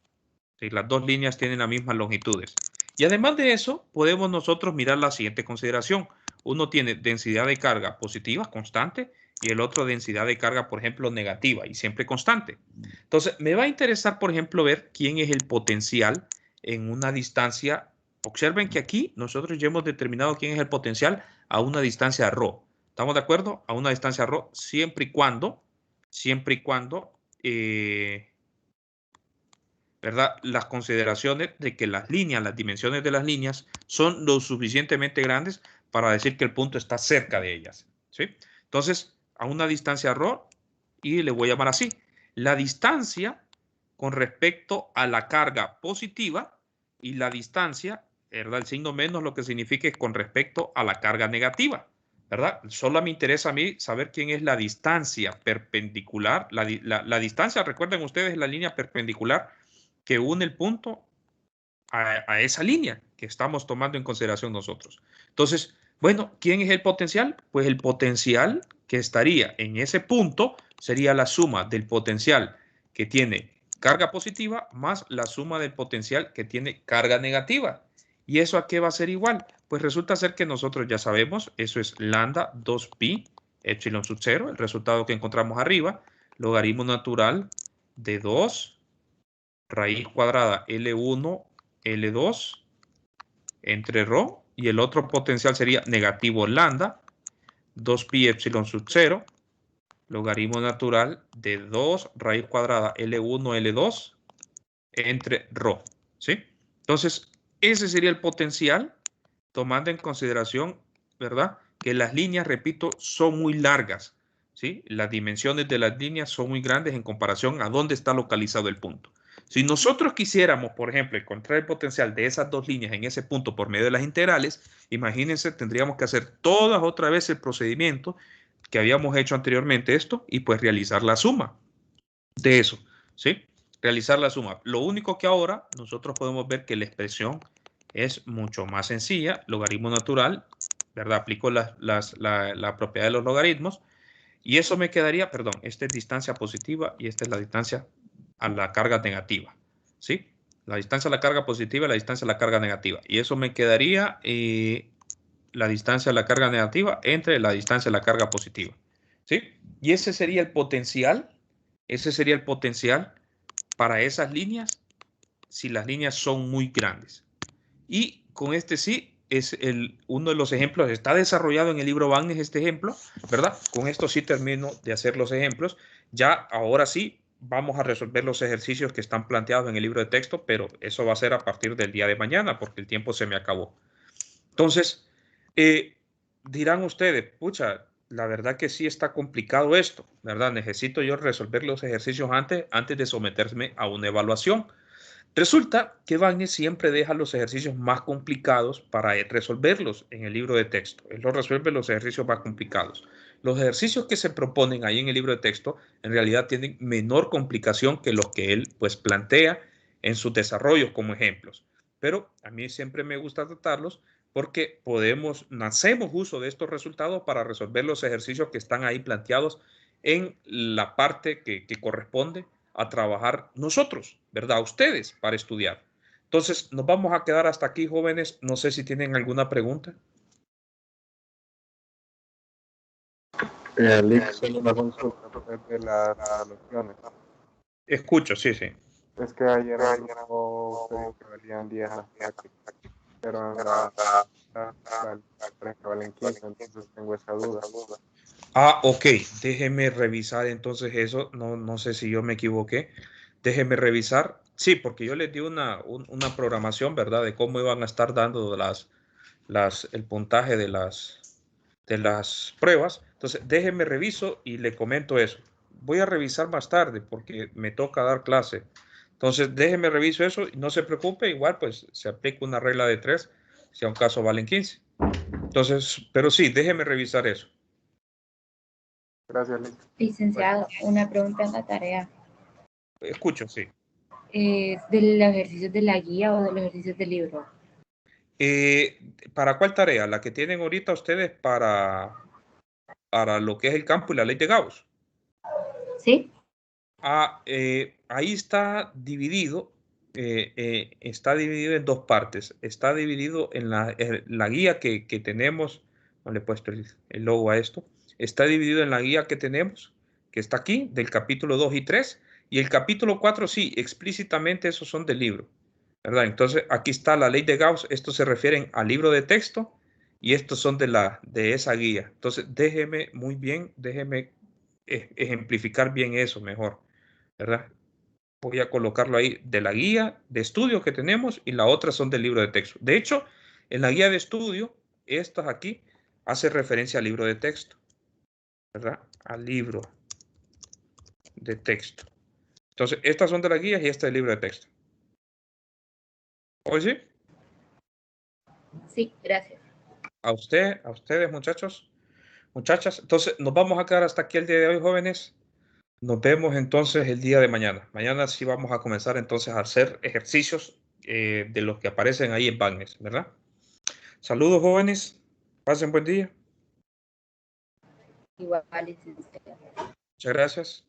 S2: ¿Sí? Las dos líneas tienen las mismas longitudes. Y además de eso, podemos nosotros mirar la siguiente consideración. Uno tiene densidad de carga positiva, constante, y el otro densidad de carga, por ejemplo, negativa y siempre constante. Entonces, me va a interesar, por ejemplo, ver quién es el potencial en una distancia. Observen que aquí nosotros ya hemos determinado quién es el potencial a una distancia ρ. ¿Estamos de acuerdo? A una distancia ρ, siempre y cuando ¿verdad? Las consideraciones de que las líneas, las dimensiones de las líneas son lo suficientemente grandes para decir que el punto está cerca de ellas, ¿sí? Entonces, a una distancia ρ, y le voy a llamar así, la distancia con respecto a la carga positiva y la distancia, ¿verdad? El signo menos lo que significa es con respecto a la carga negativa, ¿verdad? Solo me interesa a mí saber quién es la distancia perpendicular. La distancia, recuerden ustedes, la línea perpendicular que une el punto a esa línea que estamos tomando en consideración nosotros. Entonces, bueno, ¿quién es el potencial? Pues el potencial que estaría en ese punto sería la suma del potencial que tiene carga positiva más la suma del potencial que tiene carga negativa. ¿Y eso a qué va a ser igual? Pues resulta ser que nosotros ya sabemos, eso es lambda 2pi epsilon sub 0, el resultado que encontramos arriba, logaritmo natural de 2 raíz cuadrada L1, L2 entre ρ, y el otro potencial sería negativo lambda 2pi epsilon sub 0 logaritmo natural de 2 raíz cuadrada L1, L2 entre ρ, ¿sí? Entonces, ese sería el potencial tomando en consideración, ¿verdad? Que las líneas, repito, son muy largas, ¿sí? Las dimensiones de las líneas son muy grandes en comparación a dónde está localizado el punto. Si nosotros quisiéramos, por ejemplo, encontrar el potencial de esas dos líneas en ese punto por medio de las integrales, imagínense, tendríamos que hacer todas otra vez el procedimiento que habíamos hecho anteriormente esto y pues realizar la suma de eso, ¿sí? Realizar la suma. Lo único que ahora nosotros podemos ver que la expresión es mucho más sencilla, logaritmo natural, ¿verdad? Aplico la propiedad de los logaritmos y eso me quedaría, perdón, esta es distancia positiva y esta es la distancia a la carga negativa, ¿sí? La distancia a la carga positiva y la distancia a la carga negativa. Y eso me quedaría la distancia a la carga negativa entre la distancia a la carga positiva, ¿sí? Y ese sería el potencial para esas líneas si las líneas son muy grandes. Y con este sí es uno de los ejemplos, está desarrollado en el libro Bagnes este ejemplo, ¿verdad? Con esto sí termino de hacer los ejemplos. Ya ahora sí vamos a resolver los ejercicios que están planteados en el libro de texto, pero eso va a ser a partir del día de mañana porque el tiempo se me acabó. Entonces, dirán ustedes, pucha, la verdad que sí está complicado esto, ¿verdad? Necesito yo resolver los ejercicios antes de someterme a una evaluación. Resulta que Wagner siempre deja los ejercicios más complicados para resolverlos en el libro de texto. Él los resuelve los ejercicios más complicados. Los ejercicios que se proponen ahí en el libro de texto en realidad tienen menor complicación que los que él pues plantea en sus desarrollos como ejemplos. Pero a mí siempre me gusta tratarlos porque hacemos uso de estos resultados para resolver los ejercicios que están ahí planteados en la parte que corresponde a trabajar nosotros, ¿verdad? Ustedes para estudiar. Entonces, nos vamos a quedar hasta aquí, jóvenes. No sé si tienen alguna pregunta.
S3: Solo una consulta de las evaluaciones.
S2: Escucho, sí, sí.
S3: Es que ayer en el grupo pedí que valían 10 las prácticas, pero en la práctica valen 15, entonces tengo esa duda.
S2: Ah, ok. Déjeme revisar entonces eso. No sé si yo me equivoqué. Déjeme revisar. Sí, porque yo les di una programación, ¿verdad? De cómo iban a estar dando el puntaje de las pruebas. Entonces, déjeme reviso y le comento eso. Voy a revisar más tarde porque me toca dar clase. Entonces, déjeme reviso eso y no se preocupe. Igual, pues, se aplica una regla de 3. Si a un caso valen 15. Entonces, pero sí, déjeme revisar eso.
S3: Gracias, Liz.
S1: Licenciado, una pregunta en la tarea.
S2: Escucho, sí.
S1: ¿De los ejercicios de la guía o de los ejercicios del libro?
S2: ¿Para cuál tarea? La que tienen ahorita ustedes para lo que es el campo y la ley de Gauss.
S1: ¿Sí?
S2: Ahí está dividido en dos partes. Está dividido en la guía que tenemos. No le he puesto el logo a esto. Está dividido en la guía que tenemos, que está aquí, del capítulo 2 y 3. Y el capítulo 4, sí, explícitamente esos son del libro, ¿verdad? Entonces, aquí está la ley de Gauss. Estos se refieren al libro de texto y estos son de esa guía. Entonces, déjeme ejemplificar bien eso mejor. ¿verdad? Voy a colocarlo ahí de la guía de estudio que tenemos y la otra son del libro de texto. De hecho, en la guía de estudio, estas aquí hace referencia al libro de texto, ¿verdad? Al libro de texto. Entonces, estas son de las guías y este es el libro de texto. ¿Hoy sí?
S1: Sí, gracias.
S2: A ustedes, muchachos, muchachas. Entonces, nos vamos a quedar hasta aquí el día de hoy, jóvenes. Nos vemos entonces el día de mañana. Mañana sí vamos a comenzar entonces a hacer ejercicios de los que aparecen ahí en Bagnes, ¿verdad? Saludos, jóvenes. Pasen buen día.
S1: Igual, licenciada.
S2: Muchas gracias.